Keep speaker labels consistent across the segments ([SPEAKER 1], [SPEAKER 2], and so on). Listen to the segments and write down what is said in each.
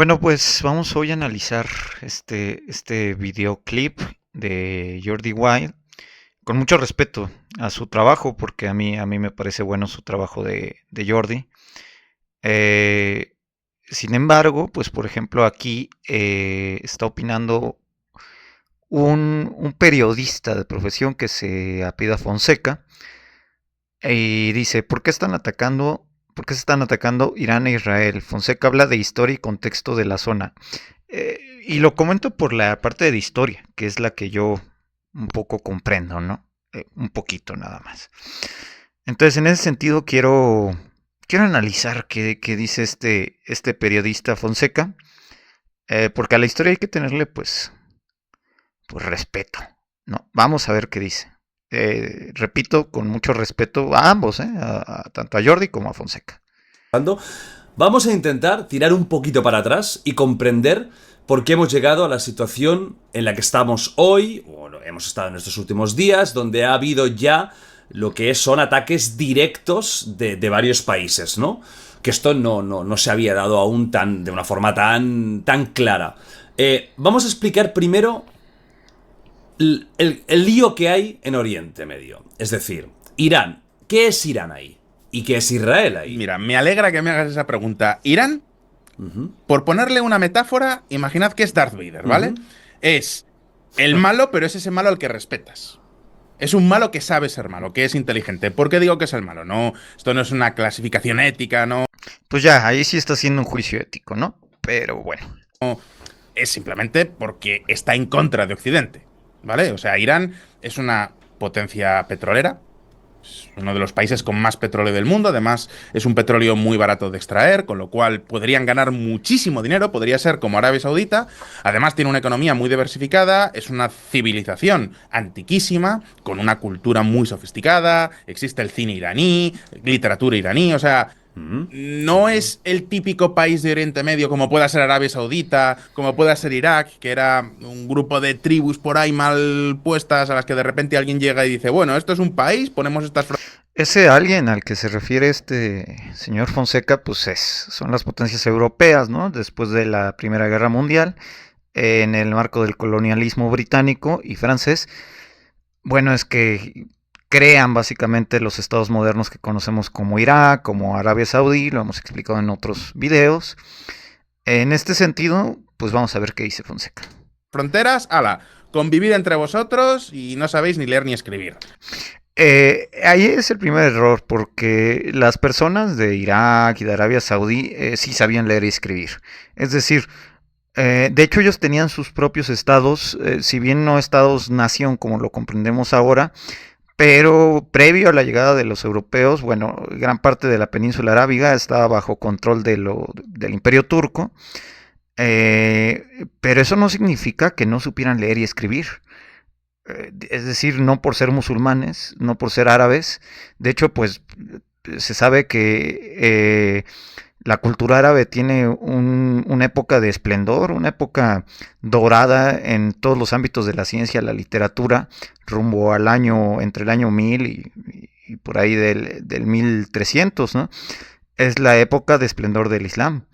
[SPEAKER 1] Bueno, pues vamos hoy a analizar este videoclip de Jordi Wild con mucho respeto a su trabajo, porque a mí me parece bueno su trabajo de Jordi. Eh, Sin embargo, pues por ejemplo aquí está opinando un periodista de profesión que se apellida Fonseca y dice, ¿por qué se están atacando Irán e Israel? Fonseca habla de historia y contexto de la zona. Y lo comento por la parte de historia, que es la que yo un poco comprendo, ¿no? Un poquito nada más. Entonces, en ese sentido, quiero analizar qué dice este periodista Fonseca, porque a la historia hay que tenerle, pues respeto, ¿no? Vamos a ver qué dice. Repito, con mucho respeto a ambos, tanto a Jordi como a Fonseca.
[SPEAKER 2] Vamos a intentar tirar un poquito para atrás y comprender por qué hemos llegado a la situación en la que estamos hoy, o hemos estado en estos últimos días, donde ha habido ya lo que son ataques directos de varios países, ¿no? Que esto no se había dado aún de una forma tan clara. Vamos a explicar primero el lío que hay en Oriente Medio. Es decir, Irán. ¿Qué es Irán ahí? ¿Y qué es Israel ahí?
[SPEAKER 3] Mira, me alegra que me hagas esa pregunta. Irán, por ponerle una metáfora, imaginad que es Darth Vader, ¿vale?
[SPEAKER 2] Ujú.
[SPEAKER 3] Es el malo, pero es ese malo al que respetas. Es un malo que sabe ser malo, que es inteligente. ¿Por qué digo que es el malo? No, esto no es una clasificación ética, no.
[SPEAKER 1] Pues ya, ahí sí está haciendo un juicio ético, ¿no? Pero bueno.
[SPEAKER 3] Es simplemente porque está en contra de Occidente, ¿vale? O sea, Irán es una potencia petrolera, uno de los países con más petróleo del mundo. Además, es un petróleo muy barato de extraer, con lo cual podrían ganar muchísimo dinero. Podría ser como Arabia Saudita. Además, tiene una economía muy diversificada. Es una civilización antiquísima, con una cultura muy sofisticada. Existe el cine iraní, literatura iraní. O sea, no es el típico país de Oriente Medio como pueda ser Arabia Saudita, como pueda ser Irak, que era un grupo de tribus por ahí mal puestas a las que de repente alguien llega y dice, bueno, esto es un país, ponemos estas
[SPEAKER 1] Ese alguien al que se refiere este señor Fonseca, son las potencias europeas, ¿no? Después de la Primera Guerra Mundial, en el marco del colonialismo británico y francés, bueno, es que crean básicamente los estados modernos que conocemos como Irak, como Arabia Saudí, lo hemos explicado en otros videos. En este sentido, pues vamos a ver qué dice Fonseca.
[SPEAKER 3] fronteras, ala, convivir entre vosotros y no sabéis ni leer ni escribir.
[SPEAKER 1] Ahí es el primer error, porque las personas de Irak y de Arabia Saudí sí sabían leer y escribir. Es decir, de hecho ellos tenían sus propios estados, si bien no estados-nación como lo comprendemos ahora, pero previo a la llegada de los europeos, bueno, gran parte de la península arábiga estaba bajo control del imperio turco, pero eso no significa que no supieran leer y escribir. Es decir, no por ser musulmanes, no por ser árabes. De hecho, pues se sabe que la cultura árabe tiene una época de esplendor, una época dorada en todos los ámbitos de la ciencia, la literatura, rumbo al año, entre el año 1000 y por ahí del 1300, ¿no? Es la época de esplendor del Islam.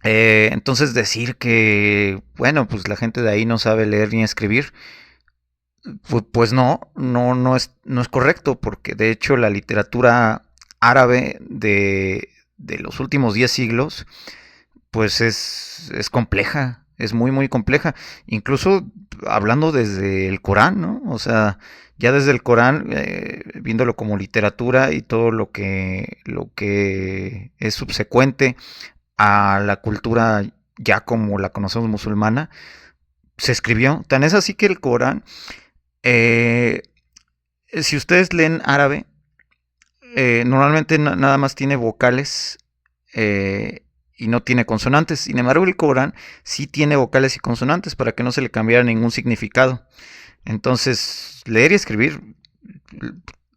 [SPEAKER 1] Entonces decir que, bueno, pues la gente de ahí no sabe leer ni escribir, pues no es correcto, porque de hecho la literatura árabe de los últimos 10 siglos, pues es compleja, es muy compleja. Incluso hablando desde el Corán, ¿no? O sea, ya desde el Corán, viéndolo como literatura y todo lo que es subsecuente a la cultura ya como la conocemos musulmana, se escribió. Tan es así que el Corán, eh, si ustedes leen árabe, normalmente nada más tiene vocales y no tiene consonantes. Sin embargo, el Corán sí tiene vocales y consonantes para que no se le cambiara ningún significado. Entonces, leer y escribir,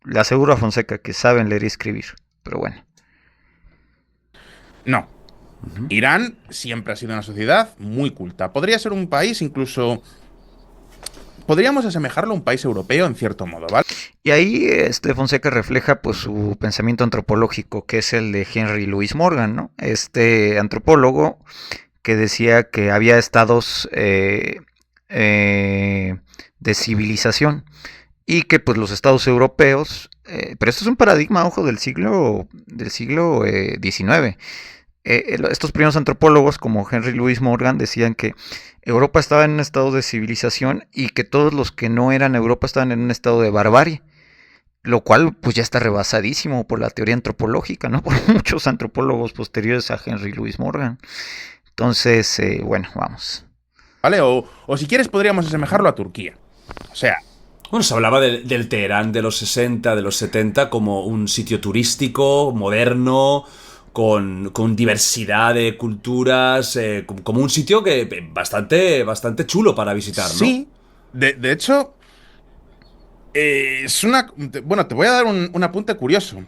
[SPEAKER 1] le aseguro a Fonseca que saben leer y escribir. Pero bueno.
[SPEAKER 3] No.
[SPEAKER 2] Ujú.
[SPEAKER 3] Irán siempre ha sido una sociedad muy culta. Podría ser un país incluso... Podríamos asemejarlo a un país europeo en cierto modo, ¿vale?
[SPEAKER 1] Y ahí Fonseca refleja pues su pensamiento antropológico, que es el de Henry Louis Morgan, ¿no? Este antropólogo que decía que había estados de civilización y que pues los estados europeos, pero esto es un paradigma, ojo, del siglo XIX. Estos primeros antropólogos como Henry Louis Morgan decían que Europa estaba en un estado de civilización y que todos los que no eran Europa estaban en un estado de barbarie, lo cual pues ya está rebasadísimo por la teoría antropológica, ¿no? Por muchos antropólogos posteriores a Henry Louis Morgan. Entonces, bueno, vamos.
[SPEAKER 3] ¿Vale? O si quieres podríamos asemejarlo a Turquía. O sea,
[SPEAKER 2] Bueno, se hablaba del Teherán de los 60, de los 70 como un sitio turístico, moderno, con diversidad de culturas, como un sitio que bastante chulo para visitar, ¿no?
[SPEAKER 3] sí, de hecho, es una... Bueno, te voy a dar un apunte curioso.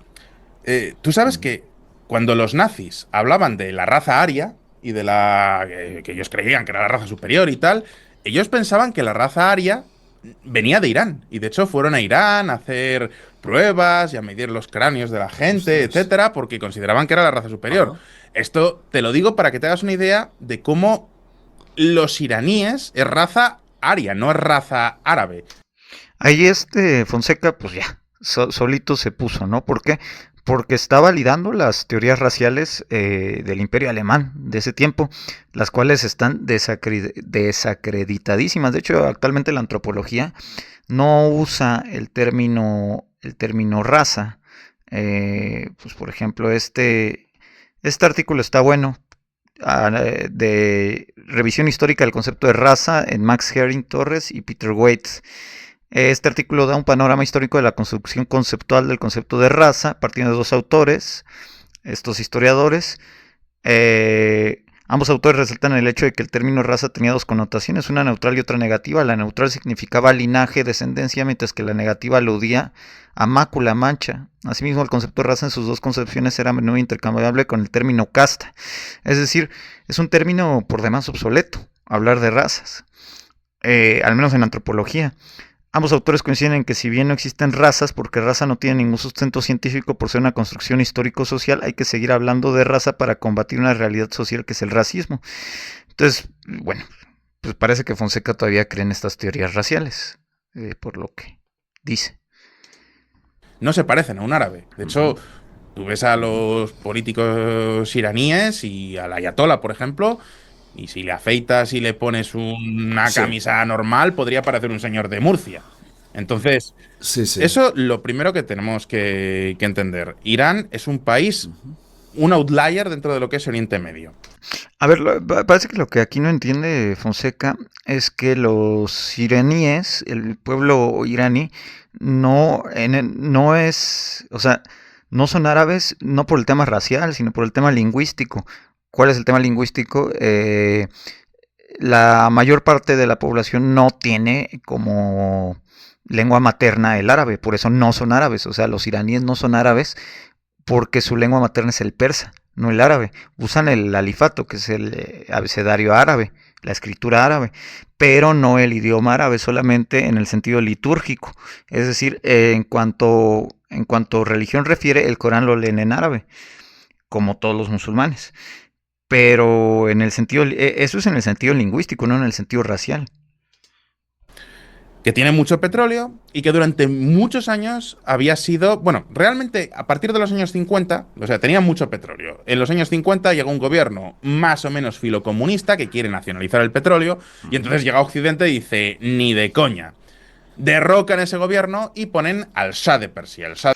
[SPEAKER 3] Tú sabes que cuando los nazis hablaban de la raza aria y de la que ellos creían que era la raza superior y tal, ellos pensaban que la raza aria venía de Irán. Y de hecho fueron a Irán a hacer pruebas y a medir los cráneos de la gente,
[SPEAKER 2] Ostras.
[SPEAKER 3] etcétera, porque consideraban que era la raza superior.
[SPEAKER 2] Ajá.
[SPEAKER 3] Esto te lo digo para que te hagas una idea de cómo los iraníes es raza aria, no es raza árabe.
[SPEAKER 1] Ahí Fonseca, pues ya, solito se puso, ¿no? ¿Por qué? Porque está validando las teorías raciales del Imperio Alemán de ese tiempo, las cuales están desacreditadísimas. De hecho, actualmente la antropología no usa el término raza. Pues por ejemplo, este artículo está bueno, de revisión histórica del concepto de raza en Max Herring Torres y Peter Waite. Este artículo da un panorama histórico de la construcción conceptual del concepto de raza, partiendo de dos autores, estos historiadores. Ambos autores resaltan el hecho de que el término raza tenía dos connotaciones, una neutral y otra negativa. La neutral significaba linaje, descendencia, mientras que la negativa aludía a mácula, mancha. Asimismo, el concepto de raza en sus dos concepciones era a menudo intercambiable con el término casta. Es decir, es un término por demás obsoleto, hablar de razas, al menos en antropología. Ambos autores coinciden en que si bien no existen razas, porque raza no tiene ningún sustento científico por ser una construcción histórico-social, hay que seguir hablando de raza para combatir una realidad social que es el racismo. Entonces, bueno, pues parece que Fonseca todavía cree en estas teorías raciales, por lo que dice.
[SPEAKER 3] No se parecen a un árabe. De hecho, tú ves a los políticos iraníes y al ayatollah, por ejemplo, y si le afeitas y le pones una
[SPEAKER 2] Sí,
[SPEAKER 3] camisa normal, podría parecer un señor de Murcia. Entonces,
[SPEAKER 2] sí, sí.
[SPEAKER 3] eso lo primero que tenemos que entender. Irán es un país, un outlier dentro de lo que es Oriente Medio.
[SPEAKER 1] A ver, parece que lo que aquí no entiende Fonseca es que los iraníes, el pueblo iraní, no es, o sea, no son árabes, no por el tema racial, sino por el tema lingüístico. ¿Cuál es el tema lingüístico? La mayor parte de la población no tiene como lengua materna el árabe, por eso no son árabes, o sea, los iraníes no son árabes porque su lengua materna es el persa, no el árabe. Usan el alifato, que es el abecedario árabe, la escritura árabe, pero no el idioma árabe, solamente en el sentido litúrgico. Es decir, en cuanto religión refiere, el Corán lo leen en árabe, como todos los musulmanes. Pero en el sentido, eso es en el sentido lingüístico, no en el sentido racial.
[SPEAKER 3] Que tiene mucho petróleo y que durante muchos años había sido, bueno, realmente a partir de los años 50, o sea, tenía mucho petróleo. En los años 50 llegó un gobierno más o menos filocomunista que quiere nacionalizar el petróleo y entonces llega a Occidente y dice, ni de coña. Derrocan ese gobierno y ponen al Shah de Persia. El Shah.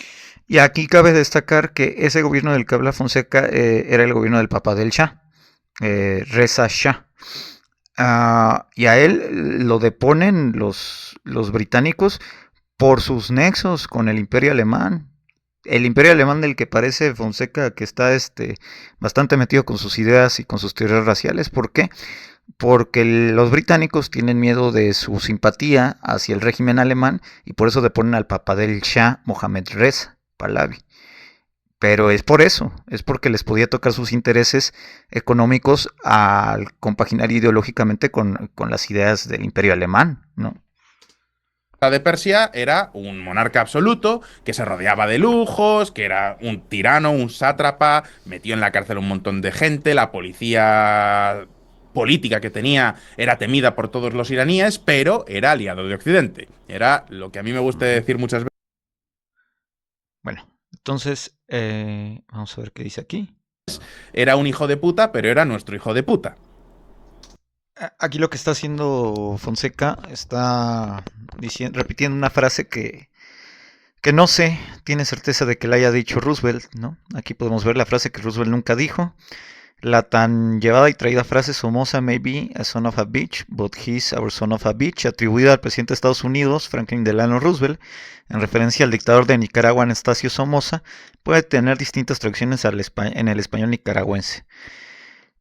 [SPEAKER 1] Y aquí cabe destacar que ese gobierno del que habla Fonseca era el gobierno del papá del Shah, Reza Shah. Y a él lo deponen los británicos por sus nexos con el Imperio Alemán. El Imperio Alemán del que parece Fonseca que está bastante metido con sus ideas y con sus teorías raciales. ¿Por qué? Porque los británicos tienen miedo de su simpatía hacia el régimen alemán y por eso deponen al papá del Shah, Mohammed Reza Pahlavi. Pero es por eso, es porque les podía tocar sus intereses económicos al compaginar ideológicamente con las ideas del Imperio Alemán, ¿no?
[SPEAKER 3] De Persia era un monarca absoluto que se rodeaba de lujos, que era un tirano, un sátrapa, metió en la cárcel un montón de gente, la policía política que tenía era temida por todos los iraníes, pero era aliado de Occidente. Era lo que a mí me gusta decir muchas veces.
[SPEAKER 1] Bueno, entonces, vamos a ver qué dice aquí.
[SPEAKER 3] Era un hijo de puta, pero era nuestro hijo de puta.
[SPEAKER 1] Aquí lo que está haciendo Fonseca está repitiendo una frase que no sé, tiene certeza de que la haya dicho Roosevelt, ¿no? Aquí podemos ver la frase que Roosevelt nunca dijo. La tan llevada y traída frase Somoza may be a son of a bitch, but he's our son of a bitch, atribuida al presidente de Estados Unidos, Franklin Delano Roosevelt, en referencia al dictador de Nicaragua, Anastasio Somoza, puede tener distintas traducciones en el español nicaragüense.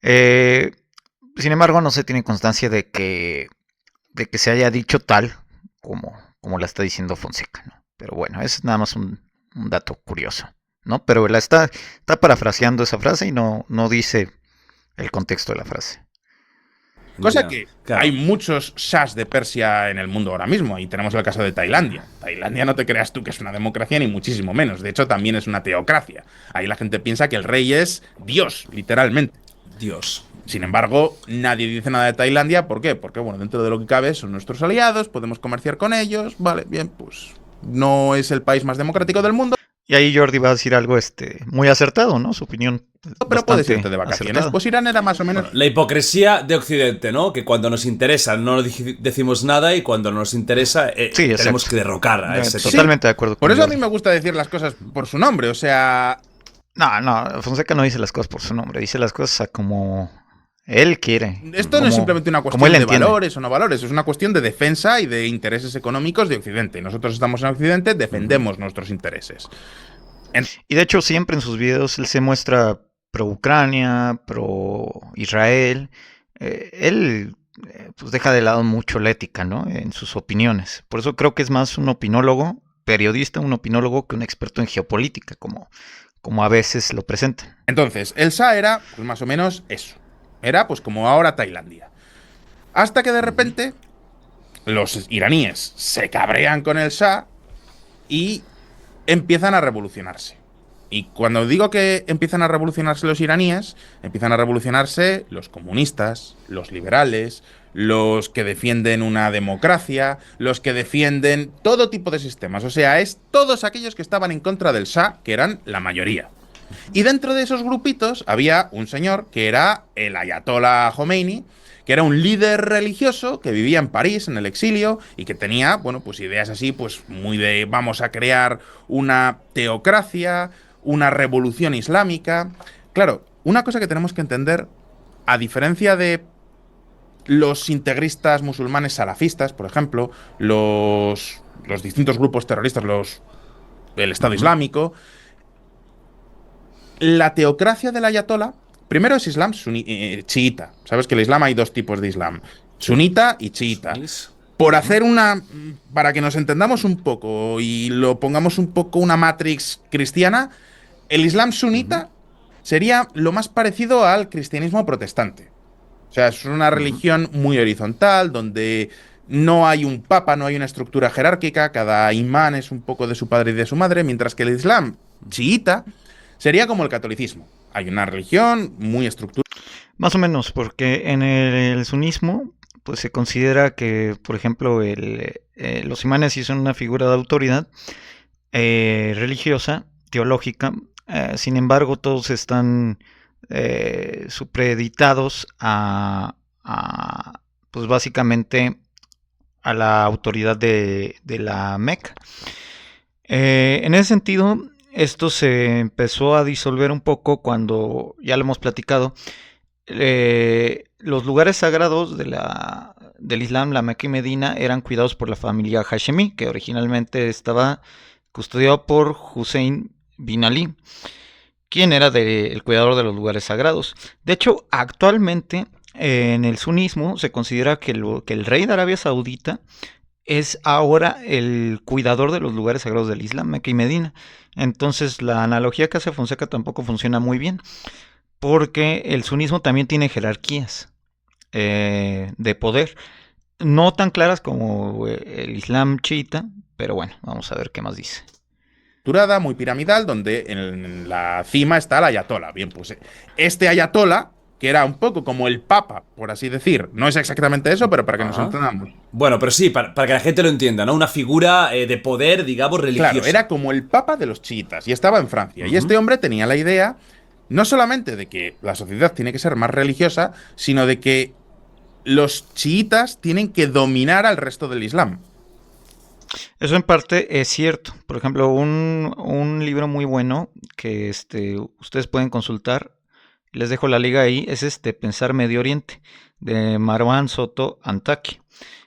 [SPEAKER 1] Sin embargo, no se tiene constancia de que se haya dicho tal como la está diciendo Fonseca, ¿no? Pero bueno, es nada más un dato curioso, ¿no? Pero la está parafraseando esa frase y no dice el contexto de la frase.
[SPEAKER 3] Cosa
[SPEAKER 2] Ya,
[SPEAKER 3] que
[SPEAKER 2] claro.
[SPEAKER 3] hay muchos shahs de Persia en el mundo ahora mismo. Ahí tenemos el caso de Tailandia. Tailandia no te creas tú que es una democracia, ni muchísimo menos. De hecho, también es una teocracia. Ahí la gente piensa que el rey es Dios, literalmente.
[SPEAKER 2] Dios.
[SPEAKER 3] Sin embargo, nadie dice nada de Tailandia. ¿Por qué? Porque, bueno, dentro de lo que cabe son nuestros aliados, podemos comerciar con ellos. Vale, bien, pues no es el país más democrático del mundo,
[SPEAKER 1] Y ahí Jordi va a decir algo muy acertado, ¿no? Su opinión
[SPEAKER 3] pero puedes irte de vacaciones.
[SPEAKER 1] acertada.
[SPEAKER 3] Pues Irán era más o menos...
[SPEAKER 2] Bueno, la hipocresía de Occidente, ¿no? Que cuando nos interesa no decimos nada y cuando no nos interesa
[SPEAKER 1] Sí,
[SPEAKER 2] tenemos
[SPEAKER 1] exacto.
[SPEAKER 2] que derrocar a ese tipo.
[SPEAKER 1] Totalmente de acuerdo con
[SPEAKER 3] Por eso a
[SPEAKER 1] Jordi.
[SPEAKER 3] mí me gusta decir las cosas por su nombre. O sea,
[SPEAKER 1] No, Fonseca no dice las cosas por su nombre, dice las cosas a como él quiere.
[SPEAKER 3] esto no es simplemente una
[SPEAKER 1] como
[SPEAKER 3] cuestión
[SPEAKER 1] él
[SPEAKER 3] de
[SPEAKER 1] entiende.
[SPEAKER 3] valores o no valores, es una cuestión de defensa y de intereses económicos de Occidente. Nosotros estamos en Occidente, defendemos nuestros intereses.
[SPEAKER 1] Y de hecho siempre en sus videos él se muestra pro Ucrania, pro Israel. Él pues deja de lado mucho la ética, ¿no? En sus opiniones. Por eso creo que es más un opinólogo, periodista, un opinólogo que un experto en geopolítica, como a veces lo presentan.
[SPEAKER 3] Entonces, el Shah era pues, más o menos eso. Era pues como ahora Tailandia. Hasta que de repente los iraníes se cabrean con el Shah y empiezan a revolucionarse. Y cuando digo que empiezan a revolucionarse los iraníes, empiezan a revolucionarse los comunistas, los liberales, los que defienden una democracia, los que defienden todo tipo de sistemas. O sea, es todos aquellos que estaban en contra del Shah, que eran la mayoría. Y dentro de esos grupitos había un señor que era el Ayatollah Khomeini, que era un líder religioso que vivía en París, en el exilio, y que tenía, bueno, pues ideas así, pues muy de vamos a crear una teocracia, una revolución islámica. Claro, una cosa que tenemos que entender, a diferencia de los integristas musulmanes salafistas, por ejemplo, los distintos grupos terroristas, el Estado Islámico, la teocracia del Ayatollah, primero es Islam chiita. Sabes que el Islam hay dos tipos de Islam, sunita y chiita. Por hacer para que nos entendamos un poco y lo pongamos un poco una matrix cristiana, el Islam sunita sería lo más parecido al cristianismo protestante. O sea, es una religión muy horizontal, donde no hay un papa, no hay una estructura jerárquica, cada imán es un poco de su padre y de su madre, mientras que el Islam chiita sería como el catolicismo. Hay una religión muy estructurada.
[SPEAKER 1] Más o menos, porque en el sunismo pues se considera que, por ejemplo, los imanes sí son una figura de autoridad religiosa, teológica. Sin embargo, todos están supeditados pues básicamente a la autoridad de la Meca. En ese sentido, esto se empezó a disolver un poco cuando, ya lo hemos platicado, los lugares sagrados del Islam, la Meca y Medina, eran cuidados por la familia Hashemí, que originalmente estaba custodiado por Hussein bin Ali, quien era el cuidador de los lugares sagrados. De hecho, actualmente en el sunismo se considera que el rey de Arabia Saudita es ahora el cuidador de los lugares sagrados del Islam, Meca y Medina. Entonces la analogía que hace Fonseca tampoco funciona muy bien, porque el sunismo también tiene jerarquías de poder, no tan claras como el Islam chiita, pero bueno, vamos a ver qué más dice.
[SPEAKER 3] Muy piramidal, donde en la cima está el Ayatollah. Bien, pues este Ayatollah que era un poco como el Papa, por así decir. No es exactamente eso, pero para que nos
[SPEAKER 2] Ajá.
[SPEAKER 3] entendamos.
[SPEAKER 2] Bueno, pero sí, para que la gente lo entienda, ¿no? Una figura de poder, digamos,
[SPEAKER 3] Claro,
[SPEAKER 2] religiosa.
[SPEAKER 3] era como el Papa de los chiitas y estaba en Francia. Y
[SPEAKER 2] Ujú.
[SPEAKER 3] este hombre tenía la idea no solamente de que la sociedad tiene que ser más religiosa, sino de que los chiitas tienen que dominar al resto del Islam.
[SPEAKER 1] Eso en parte es cierto. Por ejemplo, un libro muy bueno que ustedes pueden consultar, les dejo la liga ahí, es Pensar Medio Oriente, de Marwan Soto Antaki.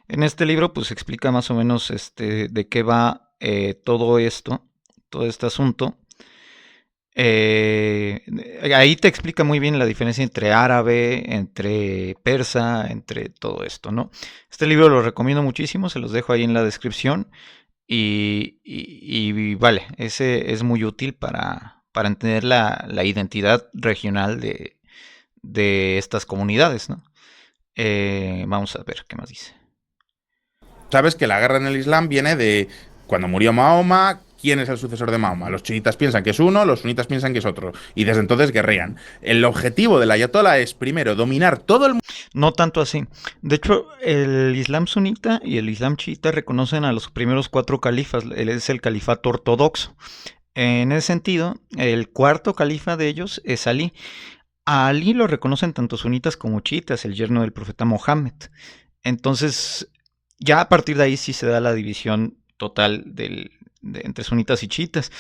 [SPEAKER 1] En este libro pues explica más o menos de qué va todo esto, todo este asunto. Eh, Ahí te explica muy bien la diferencia entre árabe, entre persa, entre todo esto, ¿no? Este libro lo recomiendo muchísimo, se los dejo ahí en la descripción y vale, ese es muy útil para entender la identidad regional de estas comunidades, ¿no? Vamos a ver qué más dice.
[SPEAKER 3] Sabes que la guerra en el Islam viene de cuando murió Mahoma. ¿Quién es el sucesor de Mahoma? Los chiitas piensan que es uno, los sunitas piensan que es otro. Y desde entonces guerrean. El objetivo del ayatollah es, primero, dominar todo el mundo.
[SPEAKER 1] No tanto así. De hecho, el Islam sunita y el Islam chiita reconocen a los primeros cuatro califas. Él es el califato ortodoxo. En ese sentido, el cuarto califa de ellos es Ali. A Ali lo reconocen tanto sunitas como chiitas, el yerno del profeta Mohammed. Entonces, ya a partir de ahí sí se da la división total entre sunitas y chiitas.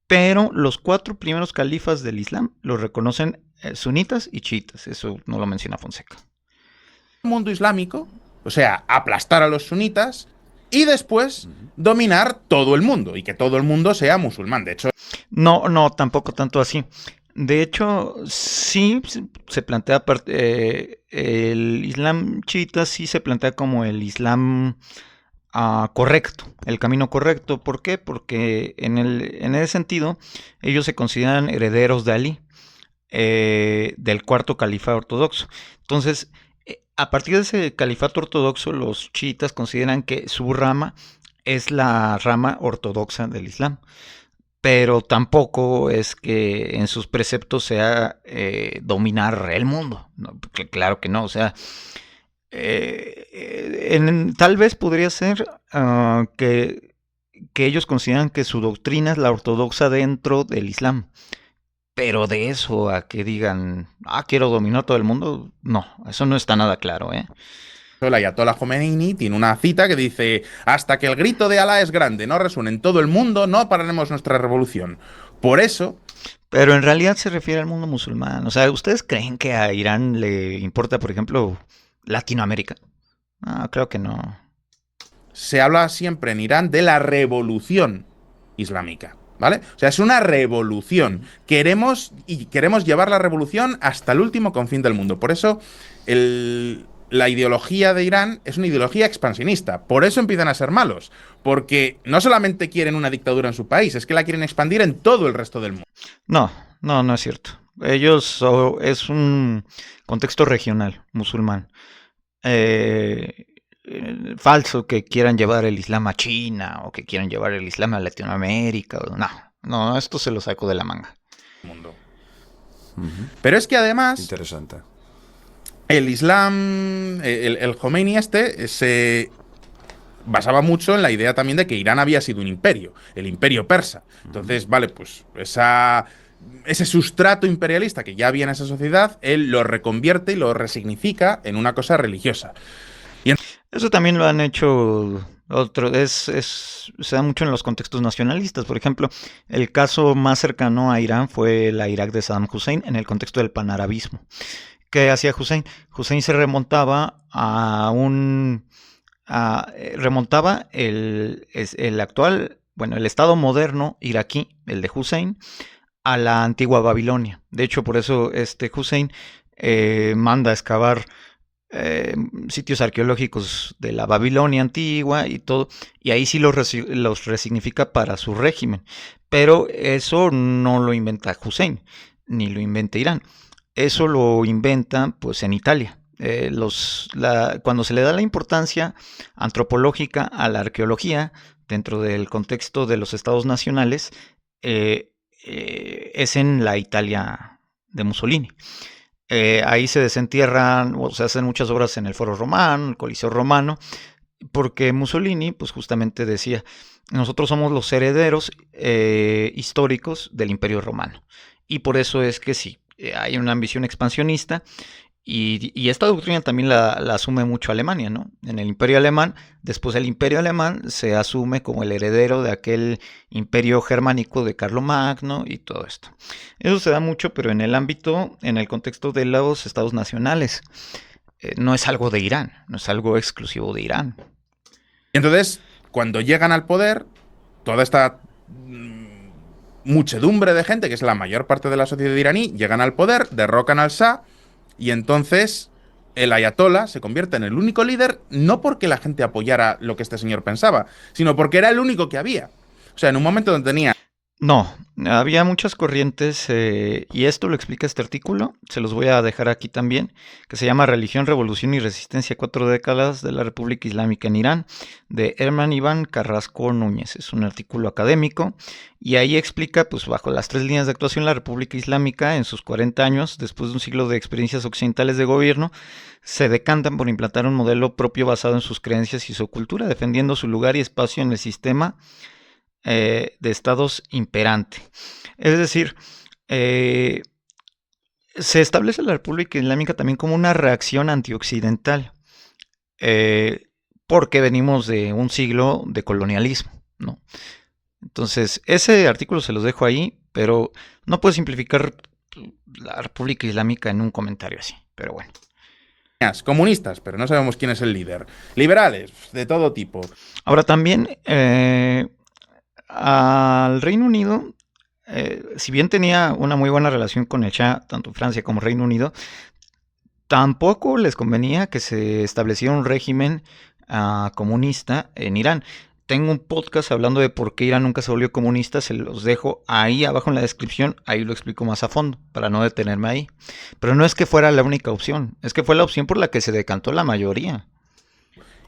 [SPEAKER 1] Pero los cuatro primeros califas del Islam los reconocen sunitas y chiitas. Eso no lo menciona Fonseca.
[SPEAKER 3] Mundo islámico, o sea, aplastar a los sunitas y después dominar todo el mundo y que todo el mundo sea musulmán. De hecho,
[SPEAKER 1] No, no, tampoco tanto así. De hecho, sí se plantea el Islam chiita sí se plantea como el Islam correcto, el camino correcto. ¿Por qué? Porque en ese sentido ellos se consideran herederos de Ali, del cuarto califato ortodoxo. Entonces, a partir de ese califato ortodoxo, los chiitas consideran que su rama es la rama ortodoxa del Islam, pero tampoco es que en sus preceptos sea dominar el mundo. No, claro que no, o sea, tal vez podría ser que ellos consideran que su doctrina es la ortodoxa dentro del Islam, pero de eso a que digan, quiero dominar todo el mundo, no, eso no está nada claro, ¿eh?
[SPEAKER 3] el ayatollah Khomeini tiene una cita que dice: hasta que el grito de Alá es grande, no resuene en todo el mundo, no pararemos nuestra revolución. Por eso,
[SPEAKER 1] Pero en realidad se refiere al mundo musulmán. O sea, ¿ustedes creen que a Irán le importa, por ejemplo, Latinoamérica? No, creo que no.
[SPEAKER 3] se habla siempre en Irán de la revolución islámica, ¿vale? O sea, es una revolución. Queremos llevar la revolución hasta el último confín del mundo. Por eso la ideología de Irán es una ideología expansionista. Por eso empiezan a ser malos. Porque no solamente quieren una dictadura en su país, es que la quieren expandir en todo el resto del mundo.
[SPEAKER 1] No, no, no es cierto. Es un contexto regional, musulmán. Falso que quieran llevar el Islam a China o que quieran llevar el Islam a Latinoamérica. No, no, esto se lo saco de la manga.
[SPEAKER 3] Pero es que además
[SPEAKER 2] Interesante.
[SPEAKER 3] el Islam, el Khomeini se basaba mucho en la idea también de que Irán había sido un imperio, el imperio persa. Entonces, vale, pues ese sustrato imperialista que ya había en esa sociedad, él lo reconvierte y lo resignifica en una cosa religiosa.
[SPEAKER 1] Eso también lo han hecho se da mucho en los contextos nacionalistas. Por ejemplo, el caso más cercano a Irán fue la Irak de Saddam Hussein en el contexto del panarabismo. ¿Qué hacía Hussein? Hussein se remontaba remontaba el actual, bueno, el estado moderno iraquí, el de Hussein, a la antigua Babilonia. De hecho, por eso Hussein manda a excavar sitios arqueológicos de la Babilonia antigua y todo, y ahí sí los resignifica para su régimen. Pero eso no lo inventa Hussein, ni lo inventa Irán. Eso lo inventa pues en Italia. Cuando se le da la importancia antropológica a la arqueología dentro del contexto de los estados nacionales, es en la Italia de Mussolini. Ahí se desentierran o se hacen muchas obras en el Foro Romano, el Coliseo Romano, porque Mussolini pues justamente decía, nosotros somos los herederos históricos del Imperio Romano. Y por eso es que sí, hay una ambición expansionista. Y esta doctrina también la asume mucho Alemania, ¿no? En el Imperio Alemán, después el Imperio Alemán se asume como el heredero de aquel imperio germánico de Carlomagno y todo esto. Eso se da mucho, pero en el ámbito, en el contexto de los estados nacionales. No es algo de Irán, no es algo exclusivo de Irán.
[SPEAKER 3] Y entonces, cuando llegan al poder, toda esta muchedumbre de gente, que es la mayor parte de la sociedad iraní, llegan al poder, derrocan al Shah, y entonces el ayatollah se convierte en el único líder, no porque la gente apoyara lo que este señor pensaba, sino porque era el único que había. O sea, en un momento donde tenía...
[SPEAKER 1] No, había muchas corrientes y esto lo explica este artículo, se los voy a dejar aquí también, que se llama Religión, Revolución y Resistencia, 4 décadas de la República Islámica en Irán, de Herman Iván Carrasco Núñez. Es un artículo académico y ahí explica, pues bajo las 3 líneas de actuación, la República Islámica en sus 40 años, después de un siglo de experiencias occidentales de gobierno, se decantan por implantar un modelo propio basado en sus creencias y su cultura, defendiendo su lugar y espacio en el sistema de estados imperante. Es decir, se establece la República Islámica también como una reacción antioccidental, porque venimos de un siglo de colonialismo, ¿no? Entonces, ese artículo se los dejo ahí, pero no puedo simplificar la República Islámica en un comentario así, pero bueno.
[SPEAKER 3] Comunistas, pero no sabemos quién es el líder. Liberales, de todo tipo.
[SPEAKER 1] Ahora también, al Reino Unido, si bien tenía una muy buena relación con el Shah, tanto Francia como Reino Unido, tampoco les convenía que se estableciera un régimen comunista en Irán. Tengo un podcast hablando de por qué Irán nunca se volvió comunista, se los dejo ahí abajo en la descripción, ahí lo explico más a fondo, para no detenerme ahí. Pero no es que fuera la única opción, es que fue la opción por la que se decantó la mayoría.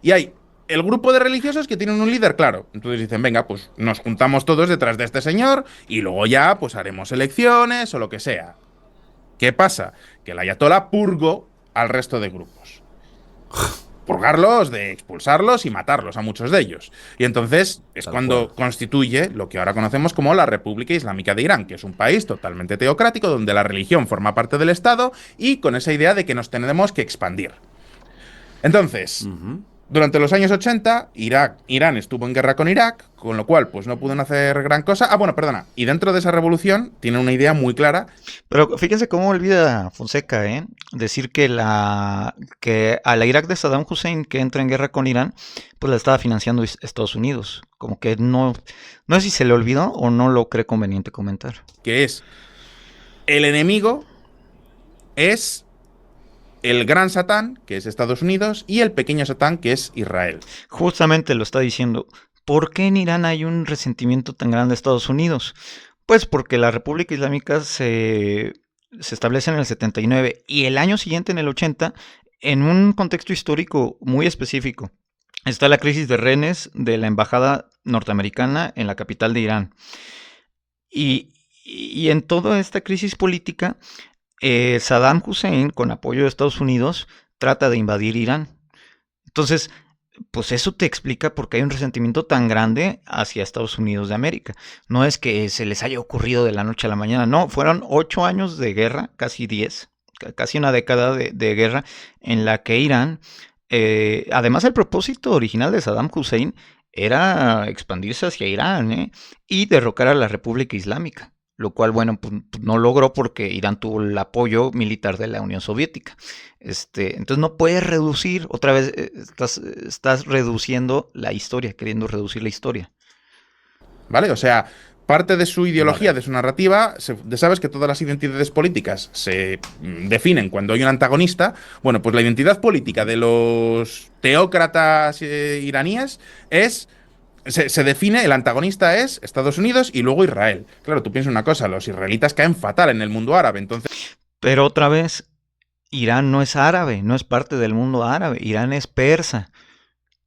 [SPEAKER 3] Y hay el grupo de religiosos que tienen un líder claro. Entonces dicen, venga, pues nos juntamos todos detrás de este señor y luego ya pues haremos elecciones o lo que sea. ¿Qué pasa? Que el ayatollah purgó al resto de grupos. Purgarlos, de expulsarlos y matarlos a muchos de ellos. Y entonces es cuando constituye lo que ahora conocemos como la República Islámica de Irán, que es un país totalmente teocrático donde la religión forma parte del Estado y con esa idea de que nos tenemos que expandir. Entonces, durante los años 80, Irán estuvo en guerra con Irak, con lo cual pues no pudieron hacer gran cosa. Ah, bueno, perdona. Y dentro de esa revolución tiene una idea muy clara.
[SPEAKER 1] Pero fíjense cómo olvida Fonseca, decir que a la Irak de Saddam Hussein, que entra en guerra con Irán, pues la estaba financiando Estados Unidos. Como que no sé si se le olvidó o no lo cree conveniente comentar.
[SPEAKER 3] Que es el enemigo es el gran Satán, que es Estados Unidos, y el pequeño Satán, que es Israel.
[SPEAKER 1] Justamente lo está diciendo. ¿Por qué en Irán hay un resentimiento tan grande de Estados Unidos? Pues porque la República Islámica se establece en el 79 y el año siguiente, en el 80, en un contexto histórico muy específico. Está la crisis de rehenes de la embajada norteamericana en la capital de Irán. Y en toda esta crisis política, Saddam Hussein, con apoyo de Estados Unidos, trata de invadir Irán. Entonces, pues eso te explica por qué hay un resentimiento tan grande hacia Estados Unidos de América. No es que se les haya ocurrido de la noche a la mañana, no, fueron 8 años de guerra, casi 10, casi una década de guerra en la que Irán, además el propósito original de Saddam Hussein era expandirse hacia Irán y derrocar a la República Islámica. Lo cual, bueno, pues no logró porque Irán tuvo el apoyo militar de la Unión Soviética. Entonces no puedes reducir, otra vez estás reduciendo la historia, queriendo reducir la historia.
[SPEAKER 3] ¿Vale? O sea, parte de su ideología, de su narrativa, sabes que todas las identidades políticas se definen cuando hay un antagonista. Bueno, pues la identidad política de los teócratas iraníes es... Se define, el antagonista es Estados Unidos y luego Israel. Claro, tú piensas una cosa, los israelitas caen fatal en el mundo árabe, entonces...
[SPEAKER 1] Pero otra vez, Irán no es árabe, no es parte del mundo árabe, Irán es persa,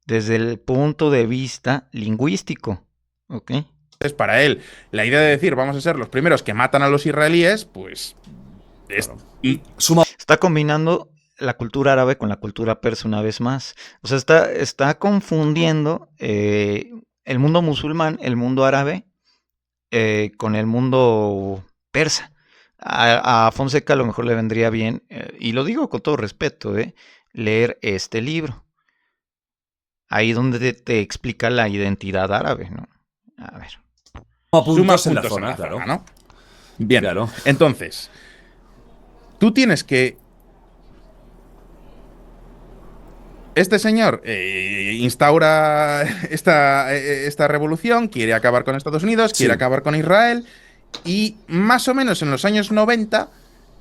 [SPEAKER 1] desde el punto de vista lingüístico, ¿ok?
[SPEAKER 3] Entonces, para él, la idea de decir, vamos a ser los primeros que matan a los israelíes, pues es-
[SPEAKER 2] Claro.
[SPEAKER 3] y
[SPEAKER 2] Suma.
[SPEAKER 1] Está combinando la cultura árabe con la cultura persa una vez más. O sea, está confundiendo el mundo musulmán, el mundo árabe, con el mundo persa. A Fonseca a lo mejor le vendría bien, y lo digo con todo respeto, leer este libro. Ahí donde te explica la identidad árabe, ¿no? A ver.
[SPEAKER 2] Suma
[SPEAKER 3] suma
[SPEAKER 2] puntos en la
[SPEAKER 3] puntos en
[SPEAKER 2] zona,
[SPEAKER 3] la zona,
[SPEAKER 2] claro.
[SPEAKER 3] ¿no? Bien,
[SPEAKER 2] Claro.
[SPEAKER 3] entonces, tú tienes que... Este señor instaura esta revolución, quiere acabar con Estados Unidos, quiere
[SPEAKER 2] Sí.
[SPEAKER 3] acabar con Israel, y más o menos en los años 90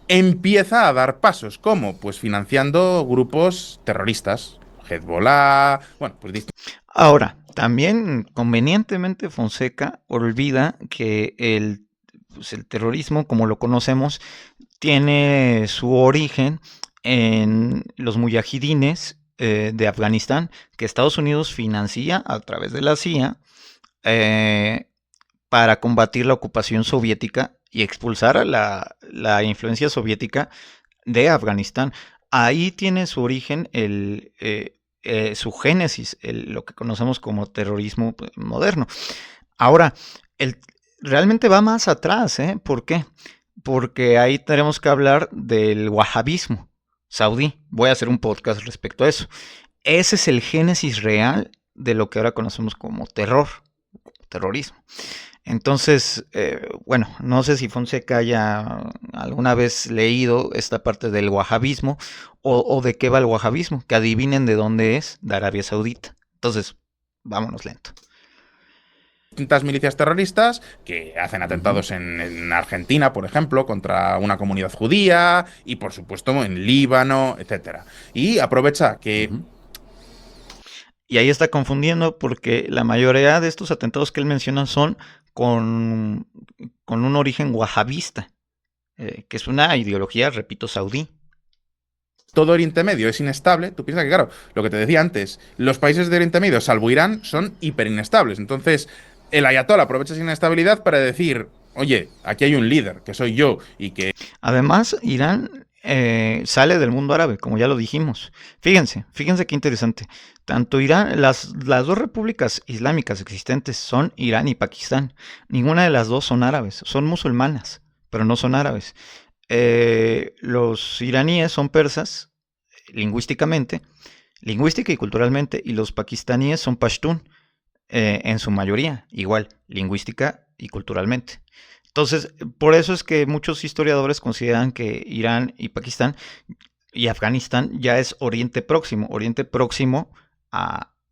[SPEAKER 3] empieza a dar pasos. ¿Cómo? Pues financiando grupos terroristas. Hezbollah, bueno, pues
[SPEAKER 1] Ahora, también convenientemente Fonseca olvida que pues, el terrorismo, como lo conocemos, tiene su origen en los muyahidines de Afganistán, que Estados Unidos financia a través de la CIA eh, para combatir la ocupación soviética y expulsar a la influencia soviética de Afganistán. Ahí tiene su origen su génesis, lo que conocemos como terrorismo moderno. Ahora, el, realmente va más atrás, ¿eh? ¿Por qué? Porque ahí tenemos que hablar del wahabismo saudí. Voy a hacer un podcast respecto a eso. Ese es el génesis real de lo que ahora conocemos como terrorismo. Entonces, bueno, no sé si Fonseca haya alguna vez leído esta parte del wahabismo o de qué va el wahabismo, que adivinen de dónde es, de Arabia Saudita. Entonces, vámonos lento.
[SPEAKER 3] distintas milicias terroristas que hacen
[SPEAKER 2] Ujú.
[SPEAKER 3] atentados en Argentina, por ejemplo, contra una comunidad judía y, por supuesto, en Líbano, etcétera. Y aprovecha que
[SPEAKER 2] Ujú.
[SPEAKER 1] Y ahí está confundiendo porque la mayoría de estos atentados que él menciona son con, con un origen wahabista, que es una ideología, repito, saudí.
[SPEAKER 3] todo Oriente Medio es inestable, tú piensas que, claro, lo que te decía antes, los países de Oriente Medio, salvo Irán, son hiperinestables. Entonces, el ayatollah aprovecha esa inestabilidad para decir, oye, aquí hay un líder, que soy yo, y que
[SPEAKER 1] Además, Irán sale del mundo árabe, como ya lo dijimos. Fíjense qué interesante. Tanto Irán, las dos repúblicas islámicas existentes son Irán y Pakistán. Ninguna de las dos son árabes, son musulmanas, pero no son árabes. Los iraníes son persas, lingüísticamente, lingüística y culturalmente, y los pakistaníes son pashtun, en su mayoría, igual, lingüística y culturalmente. Entonces, por eso es que muchos historiadores consideran que Irán y Pakistán y Afganistán ya es Oriente Próximo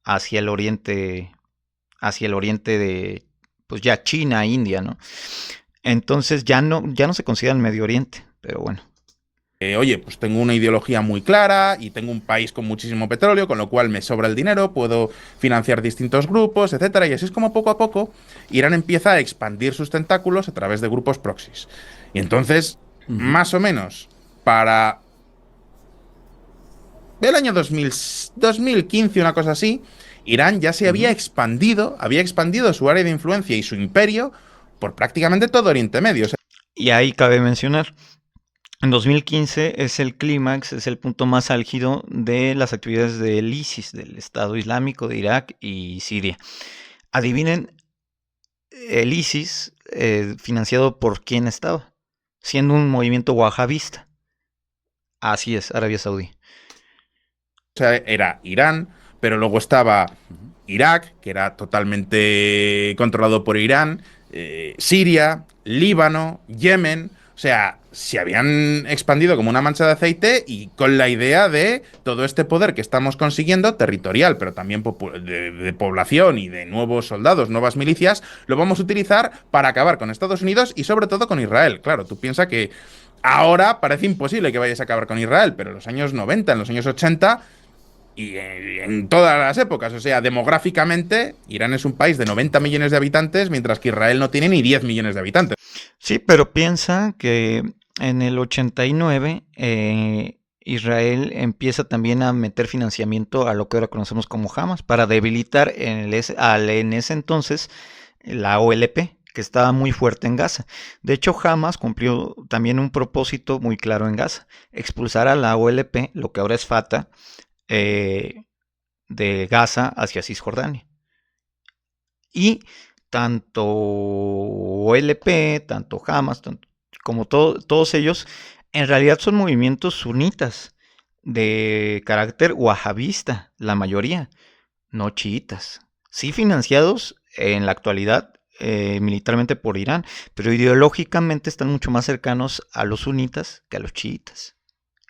[SPEAKER 1] hacia el oriente de, pues ya China, India, ¿no? Entonces ya no se consideran Medio Oriente, pero bueno.
[SPEAKER 3] oye, pues tengo una ideología muy clara y tengo un país con muchísimo petróleo, con lo cual me sobra el dinero, puedo financiar distintos grupos, etcétera. Y así es como poco a poco Irán empieza a expandir sus tentáculos a través de grupos proxies. Y entonces,
[SPEAKER 2] Ujú.
[SPEAKER 3] más o menos, para el año 2000, 2015, una cosa así, Irán ya se
[SPEAKER 2] Ujú.
[SPEAKER 3] había expandido su área de influencia y su imperio por prácticamente todo Oriente Medio. O sea,
[SPEAKER 1] Y ahí cabe mencionar, en 2015 es el clímax, es el punto más álgido de las actividades del ISIS, del Estado Islámico de Irak y Siria. Adivinen, el ISIS, financiado por quién estaba, siendo un movimiento wahabista. Así es, Arabia Saudí.
[SPEAKER 3] era Irán, pero luego estaba
[SPEAKER 2] Ujú.
[SPEAKER 3] Irak, que era totalmente controlado por Irán, Siria, Líbano, Yemen. O sea, se habían expandido como una mancha de aceite y con la idea de todo este poder que estamos consiguiendo, territorial, pero también de población y de nuevos soldados, nuevas milicias, lo vamos a utilizar para acabar con Estados Unidos y sobre todo con Israel. Claro, tú piensas que ahora parece imposible que vayas a acabar con Israel, pero en los años 90, en los años 80 y en todas las épocas. O sea, demográficamente, Irán es un país de 90 millones de habitantes, mientras que Israel no tiene ni 10 millones de habitantes.
[SPEAKER 1] Sí, pero piensa que en el 89 Israel empieza también a meter financiamiento a lo que ahora conocemos como Hamas para debilitar en ese entonces la OLP, que está muy fuerte en Gaza. De hecho, Hamas cumplió también un propósito muy claro en Gaza, expulsar a la OLP, lo que ahora es Fatah, eh, de Gaza hacia Cisjordania. Y tanto OLP, tanto Hamas, como todos ellos, en realidad son movimientos sunitas de carácter wahabista, la mayoría, no chiitas. Sí financiados en la actualidad militarmente por Irán, pero ideológicamente están mucho más cercanos a los sunitas que a los chiitas.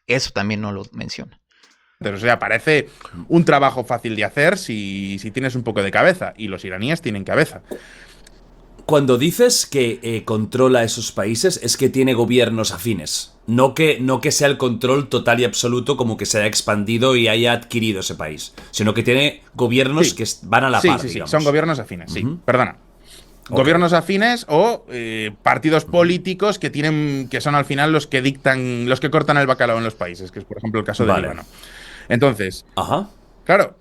[SPEAKER 1] Eso también no lo menciona.
[SPEAKER 3] O sea, parece un trabajo fácil de hacer si tienes un poco de cabeza. Y los iraníes tienen cabeza.
[SPEAKER 2] Cuando dices que controla esos países, es que tiene gobiernos afines. No que sea el control total y absoluto como que se haya expandido y haya adquirido ese país. Sino que tiene gobiernos que van a la par, digamos.
[SPEAKER 3] Son gobiernos afines, sí. Perdona. Okay. Gobiernos afines o partidos políticos que son al final los que dictan, los que cortan el bacalao en los países, que es por ejemplo el caso de Líbano. Entonces, claro,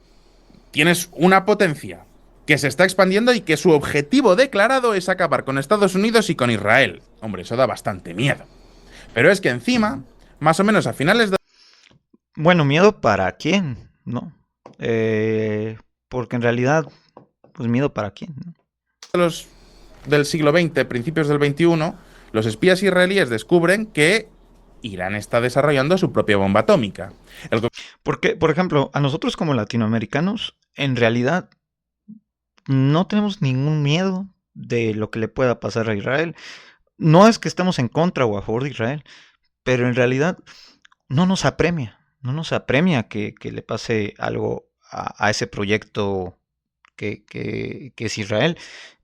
[SPEAKER 3] tienes una potencia que se está expandiendo y que su objetivo declarado es acabar con Estados Unidos y con Israel. Hombre, eso da bastante miedo. Pero es que encima, más o menos a finales de...
[SPEAKER 1] Bueno, ¿miedo para quién? ¿No? Porque en realidad, pues miedo para quién, ¿no?
[SPEAKER 3] Del siglo XX, principios del XXI, los espías israelíes descubren que Irán está desarrollando su propia bomba atómica.
[SPEAKER 1] Porque, por ejemplo, a nosotros como latinoamericanos, en realidad no tenemos ningún miedo de lo que le pueda pasar a Israel. No es que estemos en contra o a favor de Israel, pero en realidad no nos apremia que le pase algo a ese proyecto que es Israel.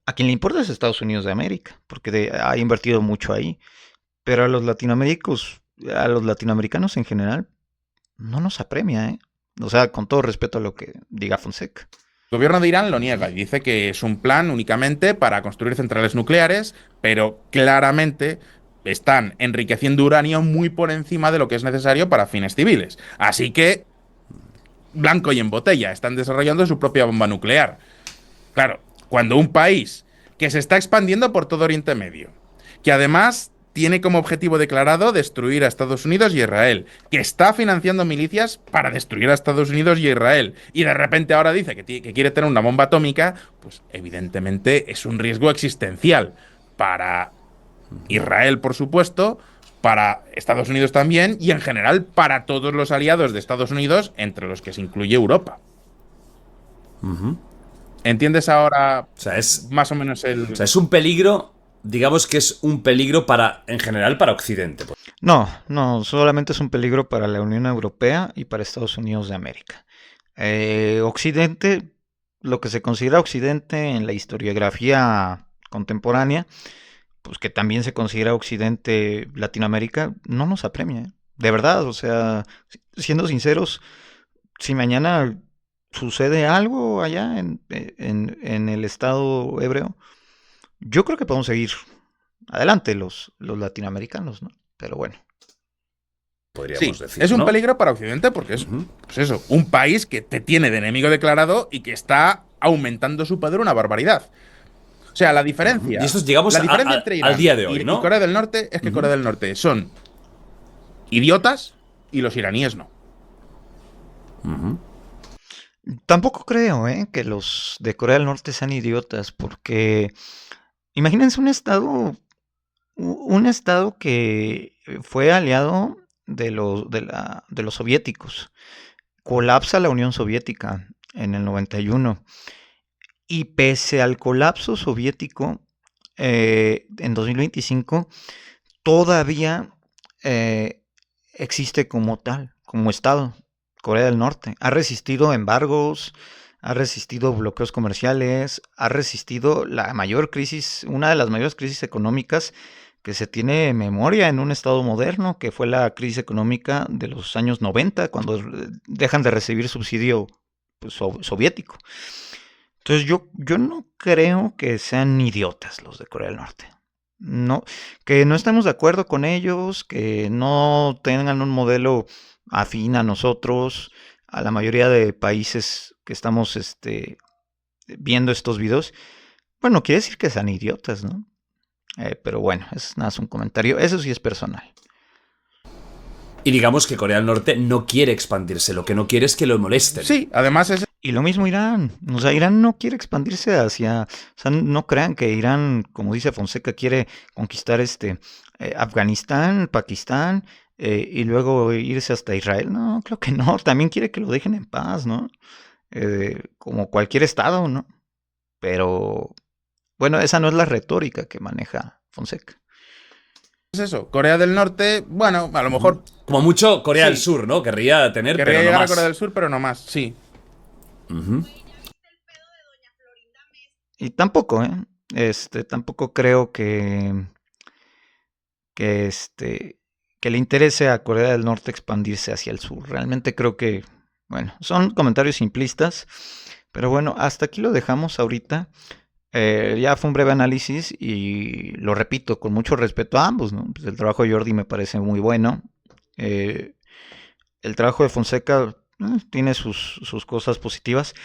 [SPEAKER 1] A quien le importa es Estados Unidos de América, porque ha invertido mucho ahí. Pero a los latinoamericanos en general, no nos apremia, ¿eh? O sea, con todo respeto a lo que diga Fonseca.
[SPEAKER 3] El gobierno de Irán lo niega y dice que es un plan únicamente para construir centrales nucleares, pero claramente están enriqueciendo uranio muy por encima de lo que es necesario para fines civiles. Así que, blanco y en botella, están desarrollando su propia bomba nuclear. Claro, cuando un país que se está expandiendo por todo Oriente Medio, que además tiene como objetivo declarado destruir a Estados Unidos y Israel, que está financiando milicias para destruir a Estados Unidos y Israel, y de repente ahora dice que quiere tener una bomba atómica, pues evidentemente es un riesgo existencial para Israel, por supuesto, para Estados Unidos también, y en general para todos los aliados de Estados Unidos, entre los que se incluye Europa. ¿Entiendes ahora más o menos el...?
[SPEAKER 2] O sea, es un peligro... Digamos que es un peligro en general para Occidente.
[SPEAKER 1] No, solamente es un peligro para la Unión Europea y para Estados Unidos de América. Occidente, lo que se considera Occidente en la historiografía contemporánea, pues que también se considera Occidente Latinoamérica, no nos apremia, ¿eh? De verdad, o sea, siendo sinceros, si mañana sucede algo allá en el Estado hebreo, yo creo que podemos seguir adelante los latinoamericanos, ¿no? Pero bueno.
[SPEAKER 2] Podríamos decir,
[SPEAKER 3] es un peligro para Occidente porque es pues eso, un país que te tiene de enemigo declarado y que está aumentando su poder una barbaridad. O sea, la diferencia...
[SPEAKER 2] Y esto es, digamos,
[SPEAKER 3] entre Irán
[SPEAKER 2] al día de hoy, ¿no?
[SPEAKER 3] y Corea del Norte es que Corea del Norte son idiotas y los iraníes no.
[SPEAKER 1] Tampoco creo que los de Corea del Norte sean idiotas, porque imagínense un estado que fue aliado de los soviéticos. Colapsa la Unión Soviética en el 91. Y pese al colapso soviético, en 2025, todavía existe como tal, como estado. Corea del Norte ha resistido embargos, ha resistido bloqueos comerciales, ha resistido la mayor crisis, una de las mayores crisis económicas que se tiene memoria en un estado moderno, que fue la crisis económica de los años 90, cuando dejan de recibir subsidio pues, soviético. Entonces yo no creo que sean idiotas los de Corea del Norte. No, que no estemos de acuerdo con ellos, que no tengan un modelo afín a nosotros, a la mayoría de países que estamos viendo estos videos, Bueno, no quiere decir que sean idiotas, ¿no? Pero bueno, es nada, es un comentario. Eso sí es personal.
[SPEAKER 2] Y digamos que Corea del Norte no quiere expandirse, lo que no quiere es que lo molesten.
[SPEAKER 3] Sí, además es
[SPEAKER 1] Y lo mismo Irán. O sea, Irán no quiere expandirse hacia... O sea, no crean que Irán, como dice Fonseca, quiere conquistar Afganistán, Pakistán y luego irse hasta Israel. No, creo que no. También quiere que lo dejen en paz, ¿no? Como cualquier estado, ¿no? Pero, bueno, esa no es la retórica que maneja Fonseca.
[SPEAKER 3] eso. Corea del Norte, bueno, a lo mejor
[SPEAKER 2] Como mucho Corea del
[SPEAKER 3] sí,
[SPEAKER 2] Sur, ¿no? Querría tener,
[SPEAKER 3] querría
[SPEAKER 2] pero no
[SPEAKER 3] llegar a Corea del
[SPEAKER 2] más.
[SPEAKER 3] Sur, pero no más, sí.
[SPEAKER 2] Ujú.
[SPEAKER 1] Y tampoco, ¿eh? Tampoco creo que, que le interese a Corea del Norte expandirse hacia el sur. Realmente creo que, bueno, son comentarios simplistas, pero bueno, hasta aquí lo dejamos ahorita. Ya fue un breve análisis y lo repito, con mucho respeto a ambos, ¿no? Pues el trabajo de Jordi me parece muy bueno. Eh, el trabajo de Fonseca tiene sus cosas positivas,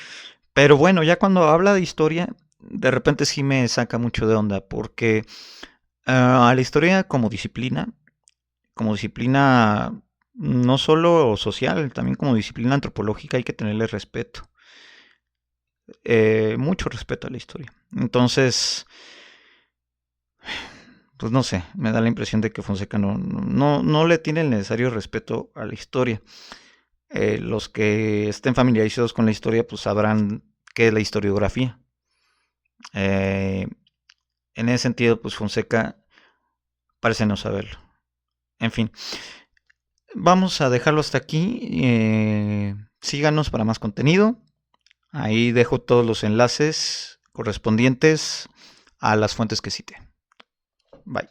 [SPEAKER 1] pero bueno, ya cuando habla de historia, de repente sí me saca mucho de onda, porque a la historia como disciplina no solo social, también como disciplina antropológica hay que tenerle respeto. Mucho respeto a la historia. Entonces, pues no sé, me da la impresión de que Fonseca no le tiene el necesario respeto a la historia. Los que estén familiarizados con la historia, pues sabrán qué es la historiografía. Eh, en ese sentido, pues Fonseca parece no saberlo. En fin, vamos a dejarlo hasta aquí. Síganos para más contenido. Ahí dejo todos los enlaces correspondientes a las fuentes que cité. Bye.